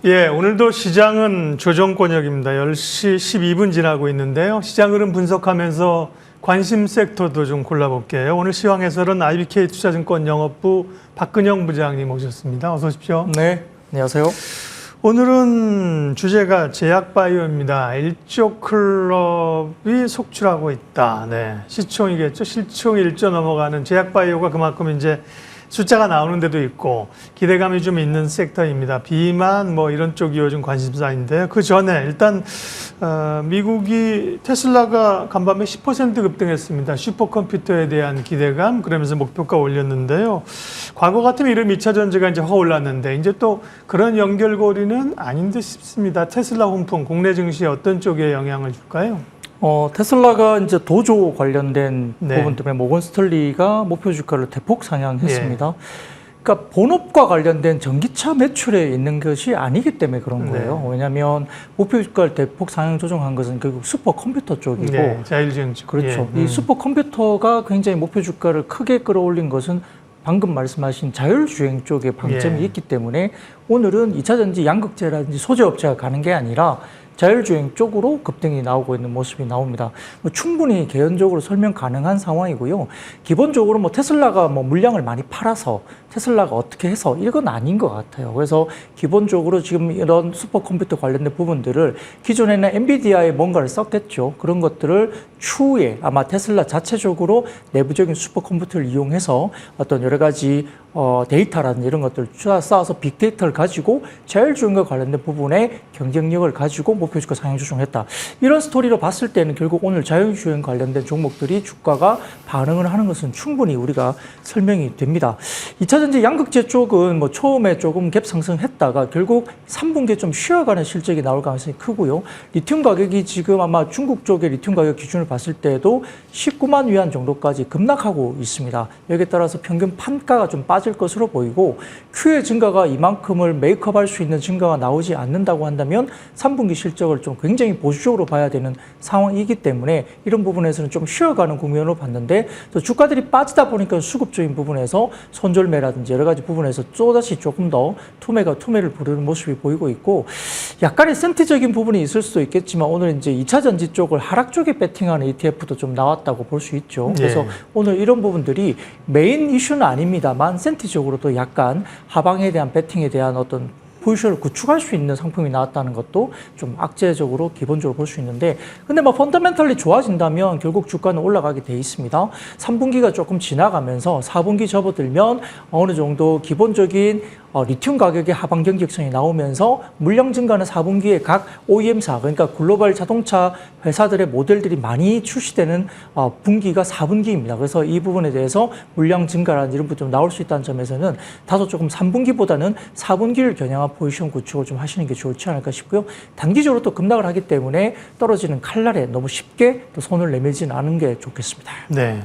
예, 오늘도 시장은 조정권역입니다. 10시 12분 지나고 있는데요. 시장 흐름 분석하면서 관심 섹터도 좀 골라볼게요. 오늘 시황 해설은 IBK 투자증권 영업부 박근영 부장님 오셨습니다. 어서 오십시오. 네, 안녕하세요. 오늘은 주제가 제약바이오입니다. 일조 클럽이 속출하고 있다. 네, 시총이겠죠. 실총 1조 넘어가는 제약바이오가 그만큼 이제 숫자가 나오는 데도 있고 기대감이 좀 있는 섹터입니다. 비만 뭐 이런 쪽이 요즘 관심사인데요. 그 전에 일단 미국이 테슬라가 간밤에 10% 급등했습니다. 슈퍼컴퓨터에 대한 기대감 그러면서 목표가 올렸는데요. 과거 같으면 이런 2차 전지가 이제 확 올랐는데 이제 또 그런 연결고리는 아닌 듯 싶습니다. 테슬라 훈풍 국내 증시에 어떤 쪽에 영향을 줄까요? 테슬라가 이제 도조 관련된 네. 부분 때문에 모건 스털리가 목표 주가를 대폭 상향했습니다. 그러니까 본업과 관련된 전기차 매출에 있는 것이 아니기 때문에 그런 거예요. 네. 왜냐하면 목표 주가를 대폭 상향 조정한 것은 결국 슈퍼컴퓨터 쪽이고, 네, 자율주행 쪽. 그렇죠. 예. 이 슈퍼컴퓨터가 굉장히 목표 주가를 크게 끌어올린 것은 방금 말씀하신 자율주행 쪽에 방점이 있기 때문에 오늘은 2차 전지 양극재라든지 소재업체가 가는 게 아니라 자율주행 쪽으로 급등이 나오고 있는 모습이 나옵니다. 충분히 개연적으로 설명 가능한 상황이고요. 기본적으로 테슬라가 물량을 많이 팔아서 테슬라가 어떻게 해서 이건 아닌 것 같아요. 그래서 기본적으로 지금 이런 슈퍼컴퓨터 관련된 부분들을 기존에는 엔비디아에 뭔가를 썼겠죠. 그런 것들을 추후에 아마 테슬라 자체적으로 내부적인 슈퍼컴퓨터를 이용해서 어떤 여러 가지 데이터라든지 이런 것들을 쌓아서 빅데이터를 가지고 자율주행과 관련된 부분에 경쟁력을 가지고 목표 주가 상향 조정했다. 이런 스토리로 봤을 때는 결국 오늘 자율주행 관련된 종목들이 주가가 반응을 하는 것은 충분히 우리가 설명이 됩니다. 2차 전지 양극재 쪽은 처음에 조금 갭 상승했다가 결국 3분기에 좀 쉬어가는 실적이 나올 가능성이 크고요. 리튬 가격이 지금 아마 중국 쪽의 리튬 가격 기준을 봤을 때도 19만 위안 정도까지 급락하고 있습니다. 여기에 따라서 평균 판가가 좀 빠질 것으로 보이고 Q의 증가가 이만큼을 메이크업할 수 있는 증가가 나오지 않는다고 한다면 3분기 실적을 좀 굉장히 보수적으로 봐야 되는 상황이기 때문에 이런 부분에서는 좀 쉬어가는 국면으로 봤는데 또 주가들이 빠지다 보니까 수급적인 부분에서 손절매라든지 여러 가지 부분에서 또다시 조금 더 투매를 부르는 모습이 보이고 있고 약간의 센티적인 부분이 있을 수도 있겠지만 오늘 이제 2차 전지 쪽을 하락 쪽에 배팅하는 ETF도 좀 나왔다고 볼 수 있죠. 그래서 오늘 이런 부분들이 메인 이슈는 아닙니다만 센티적으로도 약간 하방에 대한 배팅에 대한 어떤 포지션을 구축할 수 있는 상품이 나왔다는 것도 좀 악재적으로 기본적으로 볼 수 있는데 근데 펀더멘털리 좋아진다면 결국 주가는 올라가게 돼 있습니다. 3분기가 조금 지나가면서 4분기 접어들면 어느 정도 기본적인 리튬 가격의 하방 경직성이 나오면서 물량 증가는 4분기에 각 OEM사 그러니까 글로벌 자동차 회사들의 모델들이 많이 출시되는 분기가 4분기입니다. 그래서 이 부분에 대해서 물량 증가라는 이런 부분이 좀 나올 수 있다는 점에서는 다소 조금 3분기보다는 4분기를 겨냥한 포지션 구축을 좀 하시는 게 좋지 않을까 싶고요. 단기적으로 또 급락을 하기 때문에 떨어지는 칼날에 너무 쉽게 또 손을 내밀지는 않은 게 좋겠습니다. 네.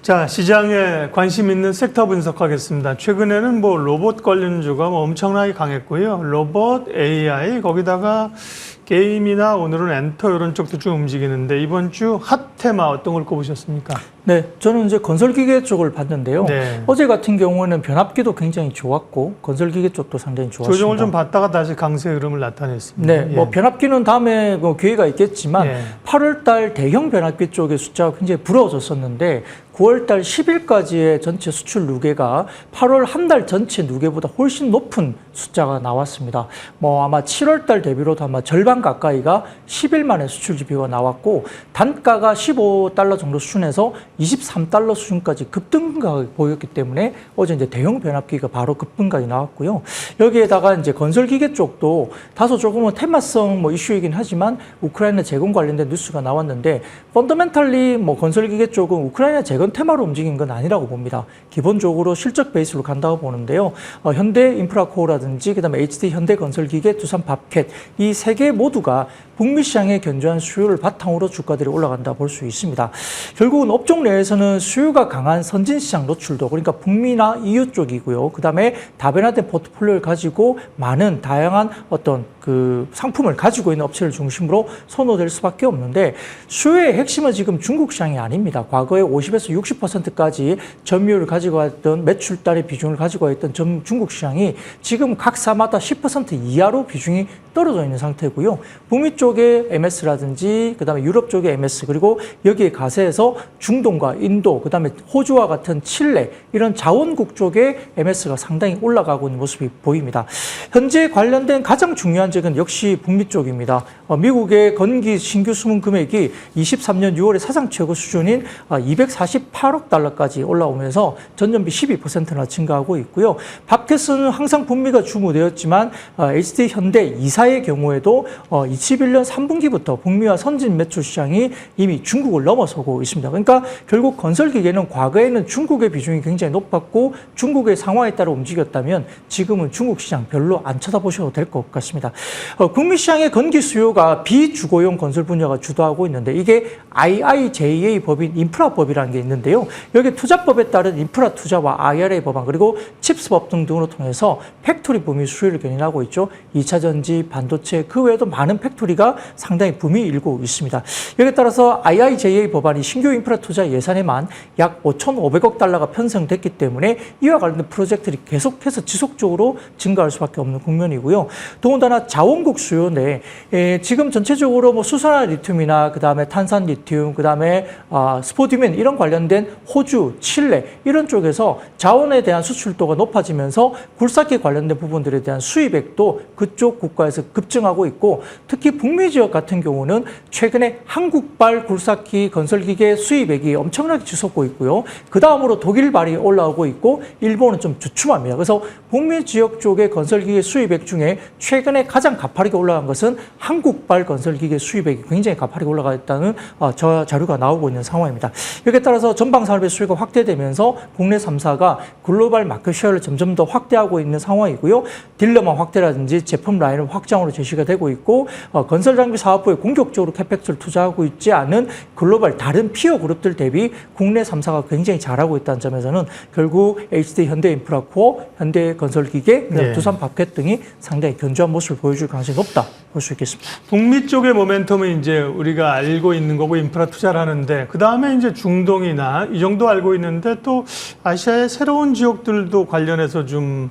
자, 시장에 관심 있는 섹터 분석하겠습니다. 최근에는 로봇 관련주가 엄청나게 강했고요. 로봇, AI, 거기다가 게임이나 오늘은 엔터 이런 쪽도 좀 움직이는데 이번 주 핫 테마 어떤 걸 꼽으셨습니까? 네, 저는 이제 건설기계 쪽을 봤는데요. 네. 어제 같은 경우에는 변압기도 굉장히 좋았고 건설기계 쪽도 상당히 좋았습니다. 조정을 좀 받다가 다시 강세 흐름을 나타냈습니다. 네, 변압기는 다음에 기회가 있겠지만 8월달 대형 변압기 쪽의 숫자가 굉장히 부러워졌었는데 9월달 10일까지의 전체 수출 누계가 8월 한 달 전체 누계보다 훨씬 높은 숫자가 나왔습니다. 아마 7월달 대비로도 아마 절반 가까이가 10일 만에 수출 지표가 나왔고 단가가 15달러 정도 수준에서 23달러 수준까지 급등가 보였기 때문에 어제 이제 대형 변압기가 바로 급등까지 나왔고요. 여기에다가 이제 건설기계 쪽도 다소 조금은 테마성 이슈이긴 하지만 우크라이나 재건 관련된 뉴스가 나왔는데 펀더멘털리 건설기계 쪽은 우크라이나 재건 테마로 움직인 건 아니라고 봅니다. 기본적으로 실적 베이스로 간다고 보는데요. 현대 인프라코어라든지 그다음에 HD 현대건설기계, 두산 밥캣 이 세 개 모두가 북미 시장의 견조한 수요를 바탕으로 주가들이 올라간다 볼 수 있습니다. 결국은 업종 내에서는 수요가 강한 선진시장 노출도 그러니까 북미나 EU 쪽이고요. 그다음에 다변화된 포트폴리오를 가지고 많은 다양한 어떤 그 상품을 가지고 있는 업체를 중심으로 선호될 수밖에 없는데 수요의 핵심은 지금 중국 시장이 아닙니다. 과거에 50에서 60%까지 점유율을 가지고 있던 매출단의 비중을 가지고 있던 중국 시장이 지금 각 사마다 10% 이하로 비중이 떨어져 있는 상태고요. 북미 쪽의 MS라든지 그다음에 유럽 쪽의 MS 그리고 여기에 가세해서 중동과 인도 그다음에 호주와 같은 칠레 이런 자원국 쪽의 MS가 상당히 올라가고 있는 모습이 보입니다. 현재 관련된 가장 중요한 적은 역시 북미 쪽입니다. 미국의 건기 신규 수문 금액이 23년 6월에 사상 최고 수준인 248억 달러까지 올라오면서 전년비 12%나 증가하고 있고요. 팝캐스는 항상 북미가 주무되었지만 HD 현대 이사의 경우에도 21년 3분기부터 북미와 선진 매출 시장이 이미 중국을 넘어서고 있습니다. 그러니까 결국 건설기계는 과거에는 중국의 비중이 굉장히 높았고 중국의 상황에 따라 움직였다면 지금은 중국 시장 별로 안 쳐다보셔도 될 것 같습니다. 북미 시장의 건기 수요가 비주거용 건설 분야가 주도하고 있는데 이게 IIJA 법인 인프라법이라는 게 있는데요. 여기 투자법에 따른 인프라 투자와 IRA 법안 그리고 칩스법 등으로 통해서 팩토리 붐이 수요를 견인하고 있죠. 2차 전지, 반도체 그 외에도 많은 팩토리가 상당히 붐이 일고 있습니다. 여기에 따라서 IIJA 법안이 신규 인프라 투자 예산에만 약 5,500억 달러가 편성됐기 때문에 이와 관련된 프로젝트들이 계속해서 지속적으로 증가할 수밖에 없는 국면이고요. 더군다나 자원국 수요인데 지금 전체적으로 뭐 수산화 리튬이나 그다음에 탄산 리튬, 그다음에 스포디맨 이런 관련된 호주, 칠레 이런 쪽에서 자원에 대한 수출도가 높아지면서 굴삭기 관련된 부분들에 대한 수입액도 그쪽 국가에서 급증하고 있고 특히 북미 지역 같은 경우는 최근에 한국발 굴삭기 건설기계 수입액이 엄청나게 치솟고 있고요. 그 다음으로 독일발이 올라오고 있고 일본은 좀 주춤합니다. 그래서 북미 지역 쪽의 건설기계 수입액 중에 최근에 가장 가파르게 올라간 것은 한국발 건설기계 수입액이 굉장히 가파르게 올라가 있다는 자료가 나오고 있는 상황입니다. 여기에 따라서 전방 산업의 수요가 확대되면서 국내 3사가 글로벌 마켓 쉐어를 점점 더 확대하고 있는 상황이고요. 딜러망 확대라든지 제품 라인을 확장으로 제시가 되고 있고 건설 장비 사업부에 공격적으로 캐펙스를 투자하고 있지 않은 글로벌 다른 피어 그룹들 대비 국내 3사가 굉장히 잘하고 있다는 점에서는 결국 HD 현대인프라코어, 현대건설기계, 네. 두산밥켓 등이 상당히 견조한 모습을 보여줄 가능성이 높다 볼 수 있겠습니다. 북미 쪽의 모멘텀은 이제 우리가 알고 있는 거고 인프라 투자를 하는데 그 다음에 이제 중동이나 이 정도 알고 있는데 또 아시아의 새로운 지역들도 관련해서 좀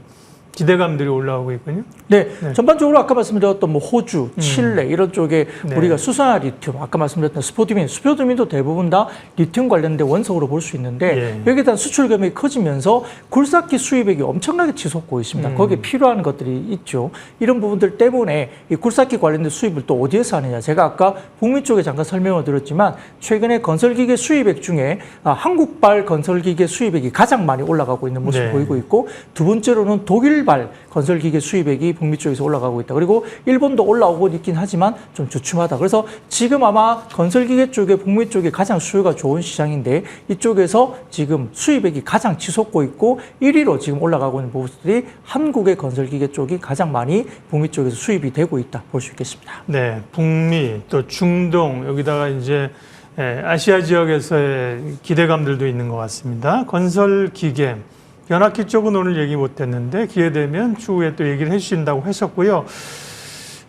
기대감들이 올라오고 있군요. 네, 전반적으로 아까 말씀드렸던 뭐 호주, 칠레 이런 쪽에 네. 우리가 수산화 리튬, 아까 말씀드렸던 스포디민도 대부분 다 리튬 관련된 원석으로 볼 수 있는데 여기에 대한 수출 금액이 커지면서 굴삭기 수입액이 엄청나게 치솟고 있습니다. 거기에 필요한 것들이 있죠. 이런 부분들 때문에 이 굴삭기 관련된 수입을 또 어디에서 하느냐. 제가 아까 북미 쪽에 잠깐 설명을 드렸지만 최근에 건설기계 수입액 중에 한국발 건설기계 수입액이 가장 많이 올라가고 있는 모습을 보이고 있고 두 번째로는 독일발 건설기계 수입액이 북미 쪽에서 올라가고 있다. 그리고 일본도 올라오고 있긴 하지만 좀 주춤하다. 그래서 지금 아마 건설기계 쪽에 북미 쪽에 가장 수요가 좋은 시장인데 이쪽에서 지금 수입액이 가장 치솟고 있고 1위로 지금 올라가고 있는 모습들이 한국의 건설기계 쪽이 가장 많이 북미 쪽에서 수입이 되고 있다. 볼 수 있겠습니다. 네, 북미 또 중동 여기다가 이제 아시아 지역에서의 기대감들도 있는 것 같습니다. 건설기계 변압기 쪽은 오늘 얘기 못했는데 기회되면 추후에 또 얘기를 해주신다고 하셨고요.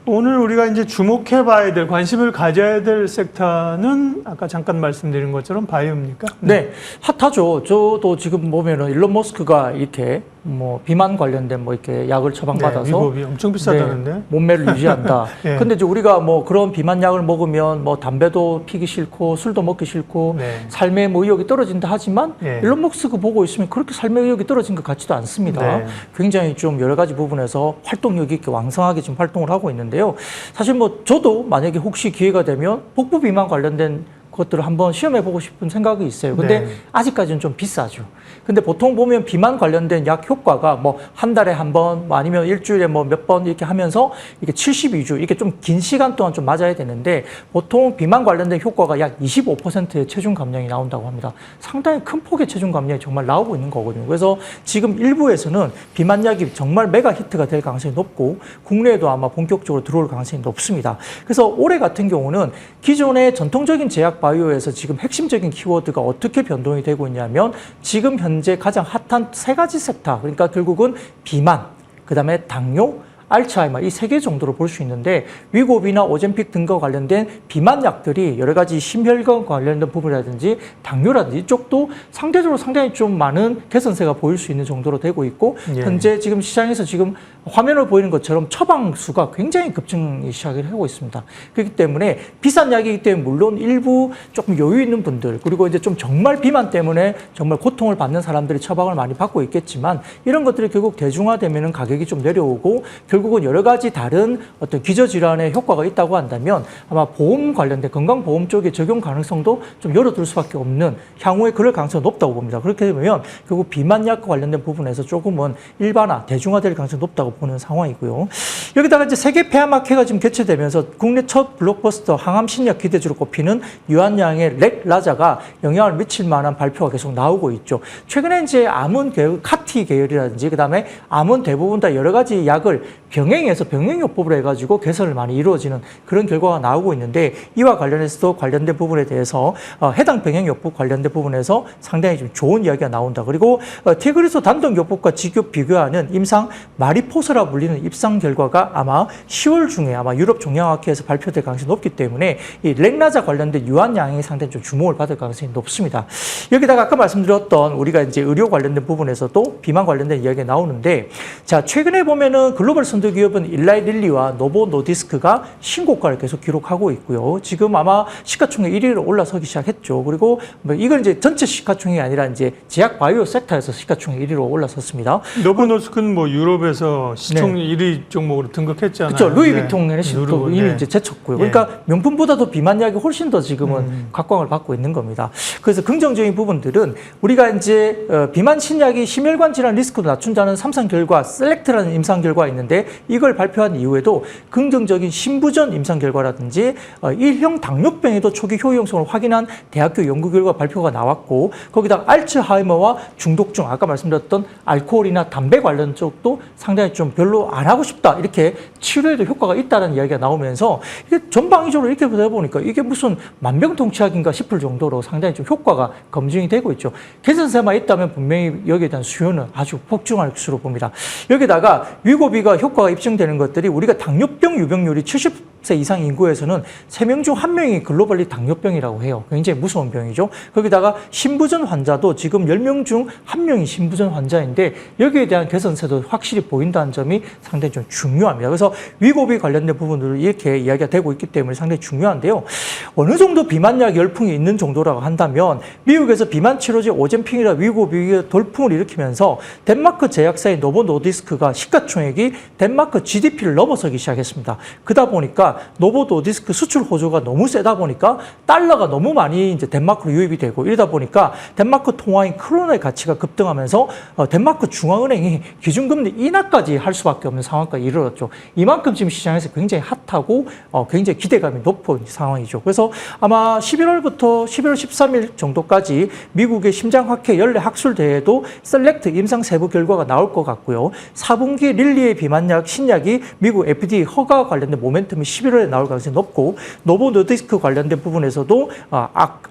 오늘 우리가 이제 주목해봐야 될 관심을 가져야 될 섹터는 아까 잠깐 말씀드린 것처럼 바이오입니까? 네, 핫하죠. 저도 지금 보면은 일론 머스크가 이렇게 뭐 비만 관련된 뭐 이렇게 약을 처방받아서 위법이 엄청 비싸다는데 몸매를 유지한다. 네. 근데 이제 우리가 뭐 그런 비만 약을 먹으면 뭐 담배도 피기 싫고 술도 먹기 싫고 네. 삶의 뭐 의욕이 떨어진다 하지만 네. 일론 머스크 보고 있으면 그렇게 삶의 의욕이 떨어진 것 같지도 않습니다. 네. 굉장히 좀 여러 가지 부분에서 활동력이 있게 왕성하게 지금 활동을 하고 있는데요. 사실 뭐 저도 만약에 혹시 기회가 되면 복부 비만 관련된 것들을 한번 시험해보고 싶은 생각이 있어요. 근데 네. 아직까지는 좀 비싸죠. 근데 보통 보면 비만 관련된 약 효과가 뭐 한 달에 한 번, 뭐 아니면 일주일에 뭐 몇 번 이렇게 하면서 이게 72주, 이렇게 좀 긴 시간 동안 좀 맞아야 되는데 보통 비만 관련된 효과가 약 25%의 체중 감량이 나온다고 합니다. 상당히 큰 폭의 체중 감량이 정말 나오고 있는 거거든요. 그래서 지금 일부에서는 비만 약이 정말 메가 히트가 될 가능성이 높고 국내에도 아마 본격적으로 들어올 가능성이 높습니다. 그래서 올해 같은 경우는 기존의 전통적인 제약 바이오에서 지금 핵심적인 키워드가 어떻게 변동이 되고 있냐면 지금 현재 가장 핫한 세 가지 섹터, 그러니까 결국은 비만, 그 다음에 당뇨, 알츠하이머 이 세 개 정도로 볼 수 있는데 위고비나 오젬픽 등과 관련된 비만약들이 여러 가지 심혈관 관련된 부분이라든지 당뇨라든지 이쪽도 상대적으로 상당히 좀 많은 개선세가 보일 수 있는 정도로 되고 있고 현재 지금 시장에서 지금 화면을 보이는 것처럼 처방수가 굉장히 급증이 시작을 하고 있습니다. 그렇기 때문에 비싼 약이기 때문에 물론 일부 조금 여유 있는 분들 그리고 이제 좀 정말 비만 때문에 정말 고통을 받는 사람들이 처방을 많이 받고 있겠지만 이런 것들이 결국 대중화되면 가격이 좀 내려오고 결국은 여러 가지 다른 어떤 기저질환에 효과가 있다고 한다면 아마 보험 관련된 건강보험 쪽에 적용 가능성도 좀 열어둘 수밖에 없는 향후에 그럴 가능성이 높다고 봅니다. 그렇게 되면 결국 비만약과 관련된 부분에서 조금은 일반화, 대중화될 가능성이 높다고 보는 상황이고요. 여기다가 이제 세계 폐암학회가 지금 개최되면서 국내 첫 블록버스터 항암 신약 기대주로 꼽히는 유한양의 렉라자가 영향을 미칠 만한 발표가 계속 나오고 있죠. 최근에 이제 암은 카티 계열이라든지 그다음에 암은 대부분 다 여러 가지 약을 병행해서 병행요법으로 해가지고 개선을 많이 이루어지는 그런 결과가 나오고 있는데 이와 관련해서도 관련된 부분에 대해서 해당 병행요법 관련된 부분에서 상당히 좀 좋은 이야기가 나온다. 그리고 티그리스 단독요법과 비교하는 임상 마리포스라 불리는 입상 결과가 아마 10월 중에 아마 유럽 종양학회에서 발표될 가능성이 높기 때문에 이 렉라자 관련된 유한양이 상당히 좀 주목을 받을 가능성이 높습니다. 여기다가 아까 말씀드렸던 우리가 이제 의료 관련된 부분에서도 비만 관련된 이야기가 나오는데 자 최근에 보면은 글로벌 선도 기업은 일라이 릴리와 노보 노디스크가 신고가를 계속 기록하고 있고요. 지금 아마 시가총액 1위로 올라서기 시작했죠. 그리고 뭐 이건 이제 전체 시가총액이 아니라 이제 제약 바이오 섹터에서 시가총액 1위로 올라섰습니다. 노보노스크는 뭐 유럽에서 시총 1위 종목으로 등극했잖아요. 그렇죠. 루이비통에서도 이미 이제 제쳤고요. 예. 그러니까 명품보다도 비만약이 훨씬 더 지금은 각광을 받고 있는 겁니다. 그래서 긍정적인 부분들은 우리가 이제 비만 신약이 심혈관 질환 리스크도 낮춘다는 3상 결과 셀렉트라는 임상 결과가 있는데 이걸 발표한 이후에도 긍정적인 신부전 임상 결과라든지 1형 당뇨병에도 초기 효용성을 확인한 대학교 연구 결과 발표가 나왔고 거기다 알츠하이머와 중독증 아까 말씀드렸던 알코올이나 담배 관련 쪽도 상당히 좀 별로 안 하고 싶다 이렇게 치료에도 효과가 있다는 이야기가 나오면서 이게 전방위적으로 이렇게 보다 보니까 이게 무슨 만병통치약인가 싶을 정도로 상당히 좀 효과가 검증이 되고 있죠. 개선세만 있다면 분명히 여기에 대한 수요는 아주 폭증할 것으로 봅니다. 여기다가 위고비가 효과가 입증되는 것들이 우리가 당뇨병 유병률이 70세 이상 인구에서는 3명 중 1명이 글로벌리 당뇨병이라고 해요. 굉장히 무서운 병이죠. 거기다가 신부전 환자도 지금 10명 중 1명이 신부전 환자인데 여기에 대한 개선세도 확실히 보인다는 점이 상당히 좀 중요합니다. 그래서 위고비 관련된 부분들을 이렇게 이야기가 되고 있기 때문에 상당히 중요한데요. 어느 정도 비만약 열풍이 있는 정도라고 한다면 미국에서 비만 치료제 오젬픽이나 위고비가 돌풍을 일으키면서 덴마크 제약사인 노보 노디스크가 시가총액이 덴마크 GDP를 넘어서기 시작했습니다. 그러다 보니까 노보 노디스크 수출 호조가 너무 세다 보니까 달러가 너무 많이 이제 덴마크로 유입이 되고 이러다 보니까 덴마크 통화인 크로너의 가치가 급등하면서 덴마크 중앙은행이 기준금리 인하까지 할 수밖에 없는 상황까지 이르렀죠. 이만큼 지금 시장에서 굉장히 핫하고 굉장히 기대감이 높은 상황이죠. 그래서 아마 11월부터 11월 13일 정도까지 미국의 심장학회 연례 학술대회도 셀렉트 임상 세부 결과가 나올 것 같고요. 4분기 릴리의 비만약 신약이 미국 FDA 허가 관련된 모멘텀이 11월에 나올 가능성이 높고 노보 노디스크 관련된 부분에서도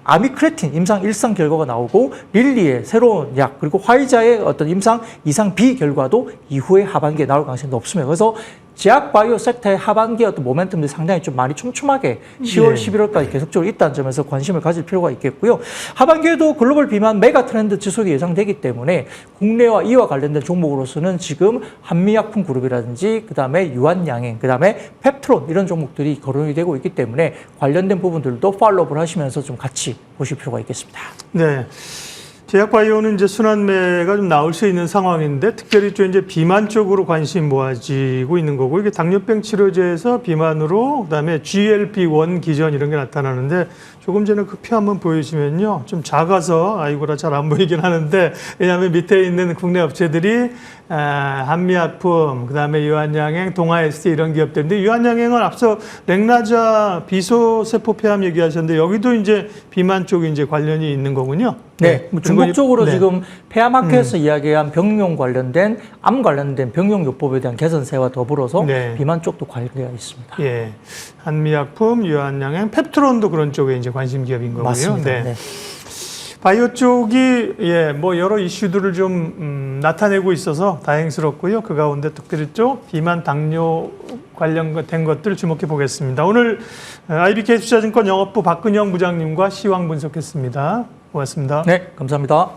아미크레틴 임상 1상 결과가 나오고 릴리의 새로운 약 그리고 화이자의 어떤 임상 2상 B 결과도 이후에 하반기에 나올 가능성이 높습니다. 그래서 제약 바이오 섹터의 하반기 어떤 모멘텀들이 상당히 좀 많이 촘촘하게 10월, 11월까지 계속적으로 있다는 점에서 관심을 가질 필요가 있겠고요. 하반기에도 글로벌 비만 메가 트렌드 지속이 예상되기 때문에 국내와 이와 관련된 종목으로서는 지금 한미약품 그룹이라든지 그다음에 유한양행, 그다음에 펩트론 이런 종목들이 거론이 되고 있기 때문에 관련된 부분들도 팔로우를 하시면서 좀 같이 보실 필요가 있겠습니다. 네. 제약바이오는 이제 순환매가 좀 나올 수 있는 상황인데 특별히 좀 이제 비만 쪽으로 관심이 모아지고 있는 거고 이게 당뇨병 치료제에서 비만으로 그다음에 GLP-1 기전 이런 게 나타나는데 조금 전에 그 표 한번 보여주시면요. 좀 작아서 아이고라 잘 안 보이긴 하는데 왜냐하면 밑에 있는 국내 업체들이 한미약품, 그다음에 유한양행, 동아SD 이런 기업들인데 유한양행은 앞서 렉라자 비소세포 폐암 얘기하셨는데 여기도 이제 비만 쪽이 이제 관련이 있는 거군요. 네, 뭐 중국적으로 네. 지금 폐암학회에서 이야기한 병용 관련된 암 관련된 병용요법에 대한 개선세와 더불어서 네. 비만 쪽도 관계가 있습니다. 예, 한미약품, 유한양행, 펩트론도 그런 쪽에 이제 관심 기업인 거고요. 맞습니다. 네. 바이오 쪽이 뭐 여러 이슈들을 좀 나타내고 있어서 다행스럽고요. 그 가운데 특별히 쪽 비만 당뇨 관련된 것들 주목해 보겠습니다. 오늘 IBK 투자증권 영업부 박근영 부장님과 시황 분석했습니다. 고맙습니다. 네, 감사합니다.